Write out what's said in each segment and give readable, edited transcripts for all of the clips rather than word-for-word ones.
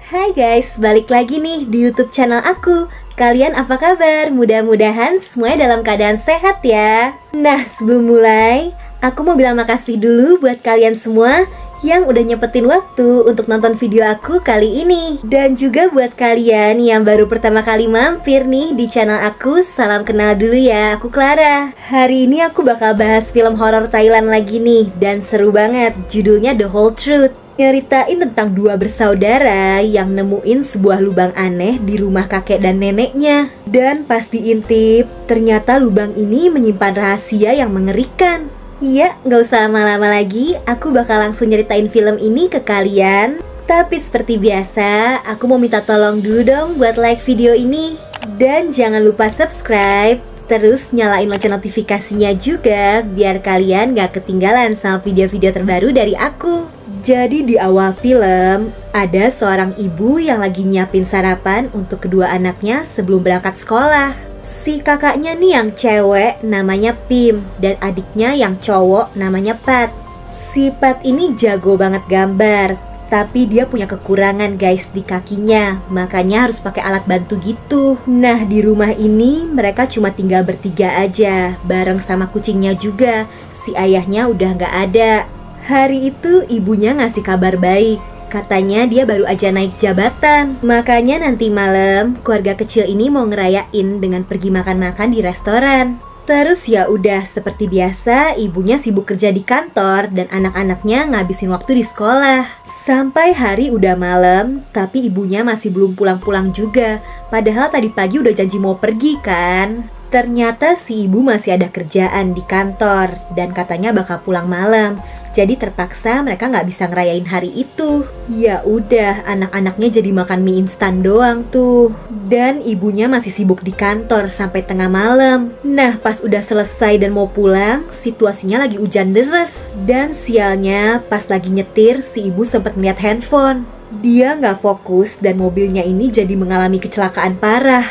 Hai guys, balik lagi nih di YouTube channel aku. Kalian apa kabar? Mudah-mudahan semuanya dalam keadaan sehat ya. Nah, sebelum mulai, aku mau bilang makasih dulu buat kalian semua yang udah nyepetin waktu untuk nonton video aku kali ini. Dan juga buat kalian yang baru pertama kali mampir nih di channel aku, salam kenal dulu ya, aku Clara. Hari ini aku bakal bahas film horor Thailand lagi nih, dan seru banget, judulnya The Whole Truth. Nyeritain tentang dua bersaudara yang nemuin sebuah lubang aneh di rumah kakek dan neneknya. Dan pas diintip, ternyata lubang ini menyimpan rahasia yang mengerikan. Iya, gak usah lama-lama lagi, aku bakal langsung nyeritain film ini ke kalian. Tapi seperti biasa, aku mau minta tolong dulu dong buat like video ini. Dan jangan lupa subscribe, terus nyalain lonceng notifikasinya juga, biar kalian gak ketinggalan sama video-video terbaru dari aku. Jadi di awal film, ada seorang ibu yang lagi nyiapin sarapan untuk kedua anaknya sebelum berangkat sekolah. Si kakaknya nih yang cewek namanya Pim, dan adiknya yang cowok namanya Pat. Si Pat ini jago banget gambar, tapi dia punya kekurangan guys di kakinya, makanya harus pakai alat bantu gitu. Nah, di rumah ini mereka cuma tinggal bertiga aja, bareng sama kucingnya juga. Si ayahnya udah gak ada. Hari itu ibunya ngasih kabar baik, katanya dia baru aja naik jabatan. Makanya nanti malam keluarga kecil ini mau ngerayain dengan pergi makan-makan di restoran. Terus ya udah, seperti biasa ibunya sibuk kerja di kantor dan anak-anaknya ngabisin waktu di sekolah. Sampai hari udah malam, tapi ibunya masih belum pulang-pulang juga. Padahal tadi pagi udah janji mau pergi kan. Ternyata si ibu masih ada kerjaan di kantor dan katanya bakal pulang malam. Jadi terpaksa mereka nggak bisa ngerayain hari itu. Ya udah, anak-anaknya jadi makan mie instan doang tuh. Dan ibunya masih sibuk di kantor sampai tengah malam. Nah, pas udah selesai dan mau pulang, situasinya lagi hujan deras. Dan sialnya, pas lagi nyetir, si ibu sempat ngeliat handphone. Dia nggak fokus dan mobilnya ini jadi mengalami kecelakaan parah.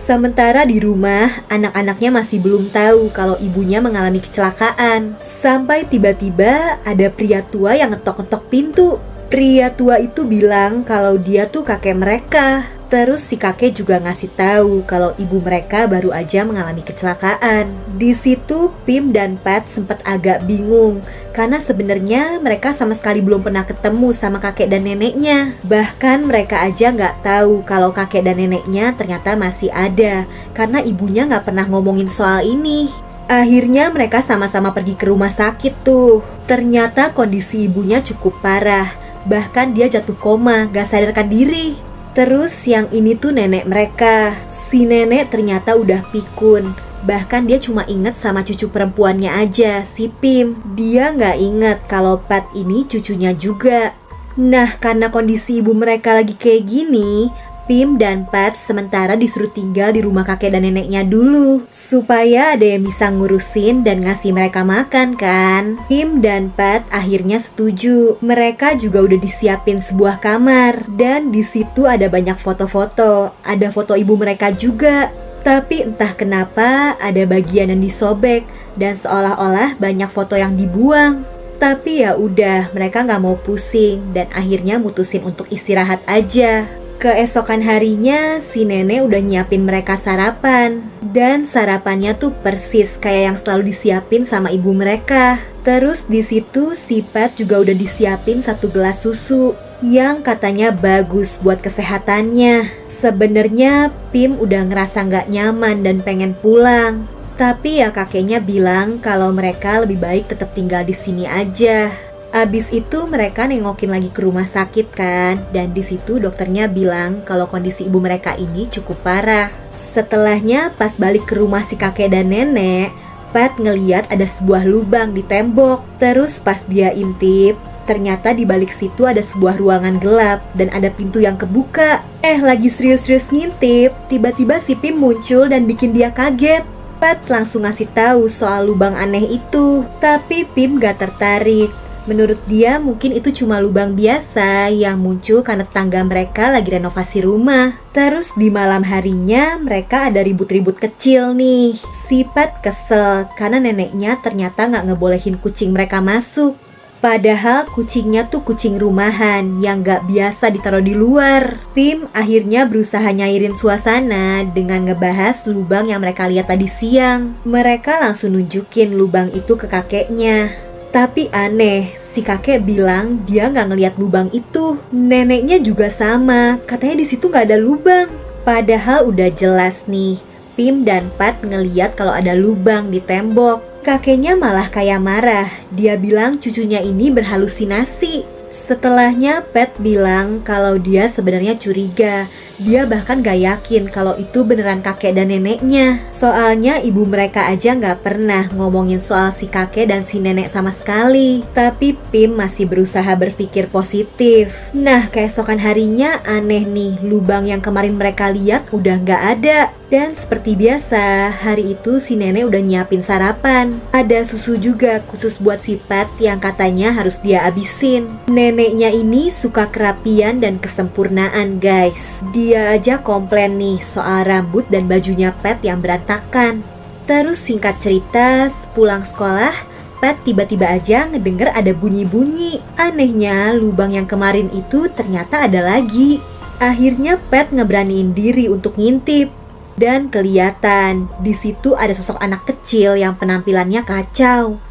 Sementara di rumah, anak-anaknya masih belum tahu kalau ibunya mengalami kecelakaan. Sampai tiba-tiba ada pria tua yang ngetok-ngetok pintu. Pria tua itu bilang kalau dia tuh kakek mereka. Terus si kakek juga ngasih tahu kalau ibu mereka baru aja mengalami kecelakaan. Di situ Pim dan Pat sempat agak bingung karena sebenarnya mereka sama sekali belum pernah ketemu sama kakek dan neneknya. Bahkan mereka aja nggak tahu kalau kakek dan neneknya ternyata masih ada karena ibunya nggak pernah ngomongin soal ini. Akhirnya mereka sama-sama pergi ke rumah sakit tuh. Ternyata kondisi ibunya cukup parah. Bahkan dia jatuh koma, gak sadarkan diri. Terus yang ini tuh nenek mereka. Si nenek ternyata udah pikun. Bahkan dia cuma inget sama cucu perempuannya aja, si Pim. Dia nggak inget kalau Pat ini cucunya juga. Nah, karena kondisi ibu mereka lagi kayak gini, Pim dan Pat sementara disuruh tinggal di rumah kakek dan neneknya dulu, supaya ada yang bisa ngurusin dan ngasih mereka makan kan. Pim dan Pat akhirnya setuju. Mereka juga udah disiapin sebuah kamar, dan di situ ada banyak foto-foto. Ada foto ibu mereka juga. Tapi entah kenapa ada bagian yang disobek dan seolah-olah banyak foto yang dibuang. Tapi ya udah, mereka nggak mau pusing dan akhirnya mutusin untuk istirahat aja. Keesokan harinya, si nenek udah nyiapin mereka sarapan. Dan sarapannya tuh persis kayak yang selalu disiapin sama ibu mereka. Terus di situ si Pat juga udah disiapin 1 gelas susu yang katanya bagus buat kesehatannya. Sebenarnya Pim udah ngerasa nggak nyaman dan pengen pulang. Tapi ya kakeknya bilang kalau mereka lebih baik tetap tinggal di sini aja. Abis itu mereka nengokin lagi ke rumah sakit kan, dan di situ dokternya bilang kalau kondisi ibu mereka ini cukup parah. Setelahnya pas balik ke rumah si kakek dan nenek, Pat ngeliat ada sebuah lubang di tembok. Terus pas dia intip, ternyata di balik situ ada sebuah ruangan gelap dan ada pintu yang kebuka. Lagi serius-serius ngintip, tiba-tiba si Pim muncul dan bikin dia kaget. Pat langsung ngasih tahu soal lubang aneh itu, tapi Pim gak tertarik. Menurut dia mungkin itu cuma lubang biasa yang muncul karena tetangga mereka lagi renovasi rumah. Terus di malam harinya mereka ada ribut-ribut kecil nih. Si Pat kesel karena neneknya ternyata gak ngebolehin kucing mereka masuk. Padahal kucingnya tuh kucing rumahan yang gak biasa ditaruh di luar. Pim akhirnya berusaha nyairin suasana dengan ngebahas lubang yang mereka lihat tadi siang. Mereka langsung nunjukin lubang itu ke kakeknya. Tapi aneh, si kakek bilang dia gak ngeliat lubang itu. Neneknya juga sama, katanya di situ gak ada lubang. Padahal udah jelas nih, Pim dan Pat ngeliat kalau ada lubang di tembok. Kakeknya malah kayak marah. Dia bilang cucunya ini berhalusinasi. Setelahnya Pat bilang kalau dia sebenarnya curiga. Dia bahkan gak yakin kalau itu beneran kakek dan neneknya. Soalnya ibu mereka aja gak pernah ngomongin soal si kakek dan si nenek sama sekali. Tapi Pim masih berusaha berpikir positif. Nah, keesokan harinya aneh nih, lubang yang kemarin mereka lihat udah gak ada. Dan seperti biasa, hari itu si nenek udah nyiapin sarapan. Ada susu juga khusus buat si Pat yang katanya harus dia abisin. Neneknya ini suka kerapian dan kesempurnaan guys. Dia aja komplain nih soal rambut dan bajunya Pat yang berantakan. Terus singkat cerita, pulang sekolah, Pat tiba-tiba aja ngedenger ada bunyi-bunyi. Anehnya lubang yang kemarin itu ternyata ada lagi. Akhirnya Pat ngeberaniin diri untuk ngintip. Dan kelihatan di situ ada sosok anak kecil yang penampilannya kacau.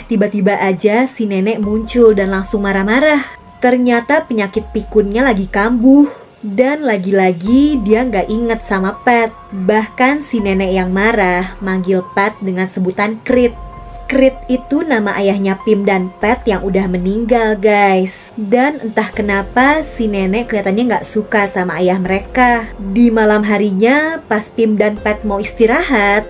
Tiba-tiba aja si nenek muncul dan langsung marah-marah. Ternyata penyakit pikunnya lagi kambuh. Dan lagi-lagi dia nggak inget sama Pat. Bahkan si nenek yang marah manggil Pat dengan sebutan Krit. Krit itu nama ayahnya Pim dan Pat yang udah meninggal guys. Dan entah kenapa si nenek kelihatannya nggak suka sama ayah mereka. Di malam harinya pas Pim dan Pat mau istirahat,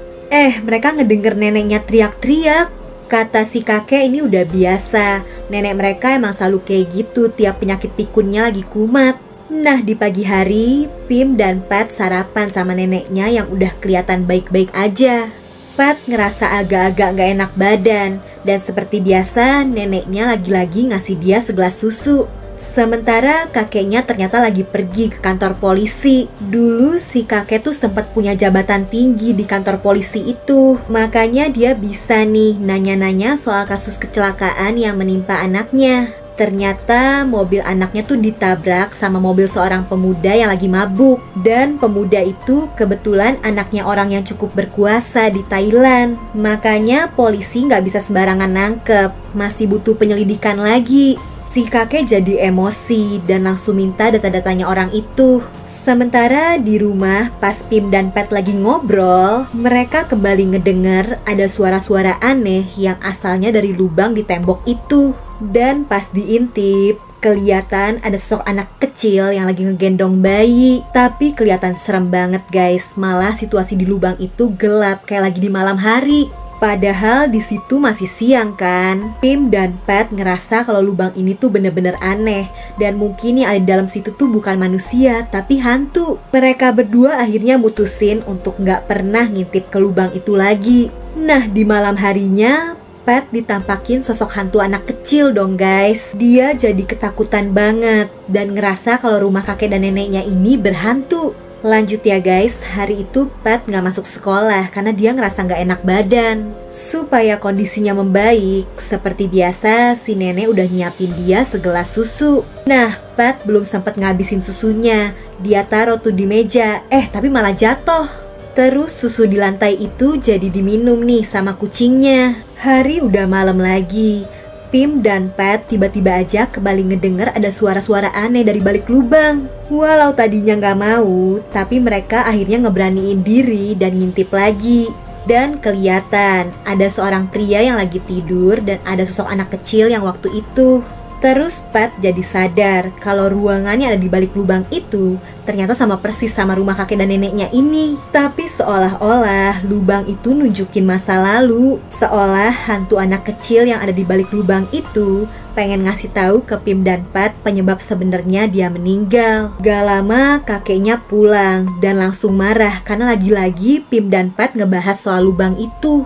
mereka ngedenger neneknya teriak-teriak. Kata si kakek ini udah biasa. Nenek mereka emang selalu kayak gitu tiap penyakit pikunnya lagi kumat. Nah di pagi hari, Pim dan Pat sarapan sama neneknya yang udah kelihatan baik-baik aja. Pat ngerasa agak-agak gak enak badan. Dan seperti biasa neneknya lagi-lagi ngasih dia segelas susu. Sementara kakeknya ternyata lagi pergi ke kantor polisi. Dulu si kakek tuh sempat punya jabatan tinggi di kantor polisi itu. Makanya dia bisa nih nanya-nanya soal kasus kecelakaan yang menimpa anaknya. Ternyata mobil anaknya tuh ditabrak sama mobil seorang pemuda yang lagi mabuk. Dan pemuda itu kebetulan anaknya orang yang cukup berkuasa di Thailand. Makanya polisi nggak bisa sembarangan nangkep, masih butuh penyelidikan lagi. Si kakek jadi emosi dan langsung minta data-datanya orang itu. Sementara di rumah pas Pim dan Pat lagi ngobrol, mereka kembali ngedenger ada suara-suara aneh yang asalnya dari lubang di tembok itu. Dan pas diintip, kelihatan ada sosok anak kecil yang lagi ngegendong bayi. Tapi kelihatan serem banget guys, malah situasi di lubang itu gelap kayak lagi di malam hari. Padahal di situ masih siang kan. Pim dan Pat ngerasa kalau lubang ini tuh bener-bener aneh. Dan mungkin yang ada di dalam situ tuh bukan manusia, tapi hantu. Mereka berdua akhirnya mutusin untuk gak pernah ngintip ke lubang itu lagi. Nah di malam harinya, Pat ditampakin sosok hantu anak kecil dong guys. Dia jadi ketakutan banget dan ngerasa kalau rumah kakek dan neneknya ini berhantu. Lanjut ya guys, hari itu Pat gak masuk sekolah karena dia ngerasa gak enak badan. Supaya kondisinya membaik, seperti biasa si nenek udah nyiapin dia segelas susu. Nah, Pat belum sempat ngabisin susunya. Dia taruh tuh di meja, tapi malah jatuh. Terus susu di lantai itu jadi diminum nih sama kucingnya. Hari udah malam lagi. Pim dan Pat tiba-tiba aja kembali ngedenger ada suara-suara aneh dari balik lubang. Walau tadinya gak mau, tapi mereka akhirnya ngeberaniin diri dan ngintip lagi. Dan kelihatan ada seorang pria yang lagi tidur dan ada sosok anak kecil yang waktu itu. Terus Pat jadi sadar kalau ruangannya ada di balik lubang itu ternyata sama persis sama rumah kakek dan neneknya ini. Tapi seolah-olah lubang itu nunjukin masa lalu. Seolah hantu anak kecil yang ada di balik lubang itu pengen ngasih tahu ke Pim dan Pat penyebab sebenarnya dia meninggal. Gak lama kakeknya pulang dan langsung marah karena lagi-lagi Pim dan Pat ngebahas soal lubang itu.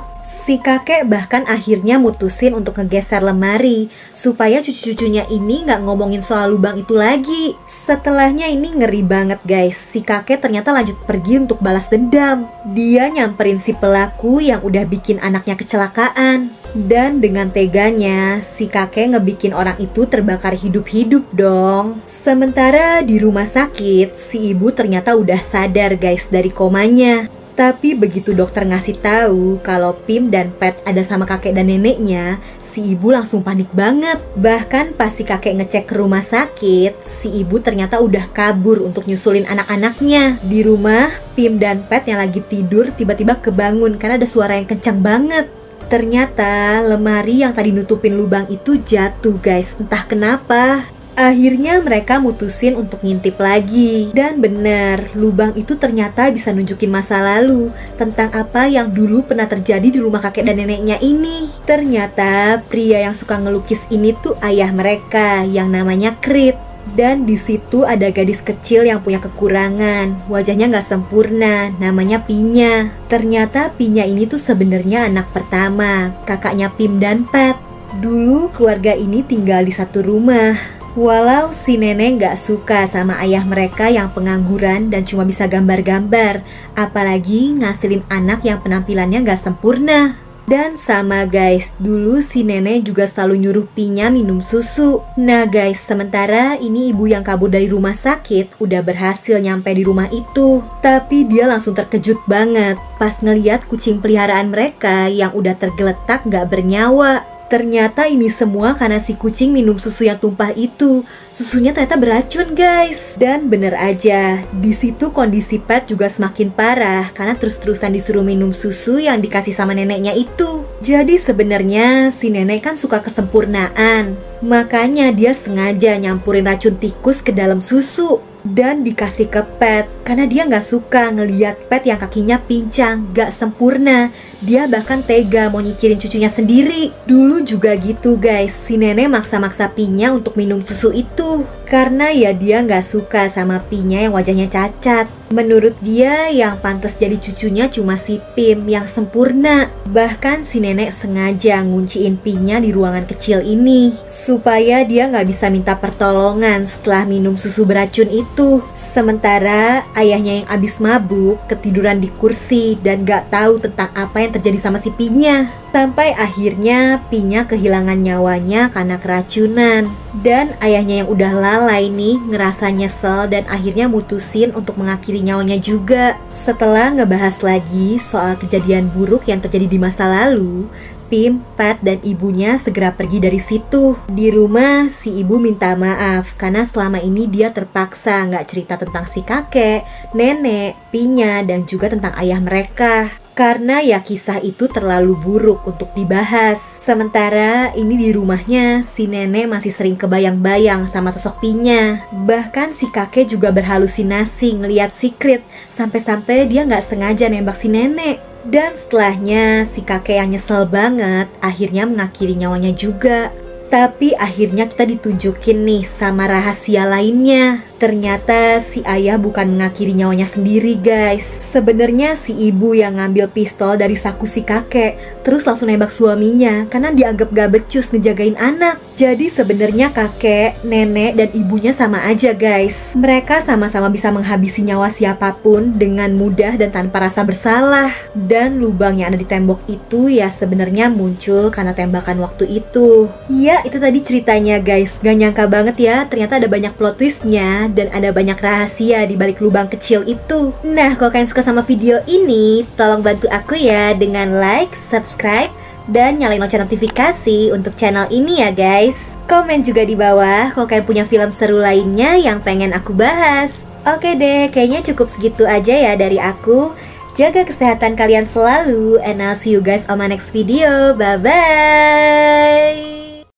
Si kakek bahkan akhirnya mutusin untuk ngegeser lemari supaya cucu-cucunya ini nggak ngomongin soal lubang itu lagi. Setelahnya ini ngeri banget guys, si kakek ternyata lanjut pergi untuk balas dendam. Dia nyamperin si pelaku yang udah bikin anaknya kecelakaan. Dan dengan teganya, si kakek ngebikin orang itu terbakar hidup-hidup dong. Sementara di rumah sakit, si ibu ternyata udah sadar guys dari komanya. Tapi begitu dokter ngasih tahu kalau Pim dan Pet ada sama kakek dan neneknya, si ibu langsung panik banget. Bahkan pas si kakek ngecek ke rumah sakit, si ibu ternyata udah kabur untuk nyusulin anak-anaknya. Di rumah, Pim dan Pet yang lagi tidur tiba-tiba kebangun karena ada suara yang kencang banget. Ternyata lemari yang tadi nutupin lubang itu jatuh guys, entah kenapa. Akhirnya mereka mutusin untuk ngintip lagi. Dan bener, lubang itu ternyata bisa nunjukin masa lalu tentang apa yang dulu pernah terjadi di rumah kakek dan neneknya ini. Ternyata pria yang suka ngelukis ini tuh ayah mereka yang namanya Krit. Dan di situ ada gadis kecil yang punya kekurangan, wajahnya nggak sempurna, namanya Pinya. Ternyata Pinya ini tuh sebenarnya anak pertama, kakaknya Pim dan Pet. Dulu keluarga ini tinggal di satu rumah. Walau si nenek gak suka sama ayah mereka yang pengangguran dan cuma bisa gambar-gambar, apalagi ngasilin anak yang penampilannya gak sempurna. Dan sama guys, dulu si nenek juga selalu nyuruh Pinya minum susu. Nah guys, sementara ini ibu yang kabur dari rumah sakit udah berhasil nyampe di rumah itu. Tapi dia langsung terkejut banget pas ngeliat kucing peliharaan mereka yang udah tergeletak gak bernyawa. Ternyata ini semua karena si kucing minum susu yang tumpah itu. Susunya ternyata beracun guys. Dan bener aja, di situ kondisi Pet juga semakin parah karena terus-terusan disuruh minum susu yang dikasih sama neneknya itu. Jadi sebenarnya si nenek kan suka kesempurnaan. Makanya dia sengaja nyampurin racun tikus ke dalam susu dan dikasih ke Pet karena dia nggak suka ngeliat Pet yang kakinya pincang, gak sempurna. Dia bahkan tega mau nyikirin cucunya sendiri. Dulu juga gitu guys, si nenek maksa-maksa Pinya untuk minum susu itu karena ya dia nggak suka sama Pinya yang wajahnya cacat. Menurut dia yang pantas jadi cucunya cuma si Pim yang sempurna. Bahkan si nenek sengaja ngunciin Pinya di ruangan kecil ini supaya dia nggak bisa minta pertolongan setelah minum susu beracun itu. Sementara ayahnya yang abis mabuk ketiduran di kursi dan gak tahu tentang apa yang terjadi sama si Pinya. Sampai akhirnya Pinya kehilangan nyawanya karena keracunan. Dan ayahnya yang udah lalai nih ngerasa nyesel dan akhirnya mutusin untuk mengakhiri nyawanya juga. Setelah ngebahas lagi soal kejadian buruk yang terjadi di masa lalu, Pim, Pet, dan ibunya segera pergi dari situ. Di rumah, si ibu minta maaf karena selama ini dia terpaksa nggak cerita tentang si kakek, nenek, Pinya, dan juga tentang ayah mereka. Karena ya kisah itu terlalu buruk untuk dibahas. Sementara ini di rumahnya, si nenek masih sering kebayang-bayang sama sosok Pinya. Bahkan si kakek juga berhalusinasi ngeliat si Krit, sampai-sampai dia nggak sengaja nembak si nenek. Dan setelahnya si kakek yang nyesel banget akhirnya mengakhiri nyawanya juga. Tapi akhirnya kita ditunjukin nih sama rahasia lainnya. Ternyata si ayah bukan mengakhiri nyawanya sendiri guys. Sebenarnya si ibu yang ngambil pistol dari saku si kakek terus langsung nembak suaminya karena dianggap gak becus ngejagain anak. Jadi sebenarnya kakek, nenek, dan ibunya sama aja guys. Mereka sama-sama bisa menghabisi nyawa siapapun dengan mudah dan tanpa rasa bersalah. Dan lubang yang ada di tembok itu ya sebenarnya muncul karena tembakan waktu itu. Ya itu tadi ceritanya guys. Gak nyangka banget ya, ternyata ada banyak plot twistnya dan ada banyak rahasia di balik lubang kecil itu. Nah, kalau kalian suka sama video ini, tolong bantu aku ya dengan like, subscribe, dan nyalain lonceng notifikasi untuk channel ini ya guys. Komen juga di bawah kalau kalian punya film seru lainnya yang pengen aku bahas. Oke deh, kayaknya cukup segitu aja ya dari aku. Jaga kesehatan kalian selalu, and I'll see you guys on my next video. Bye-bye.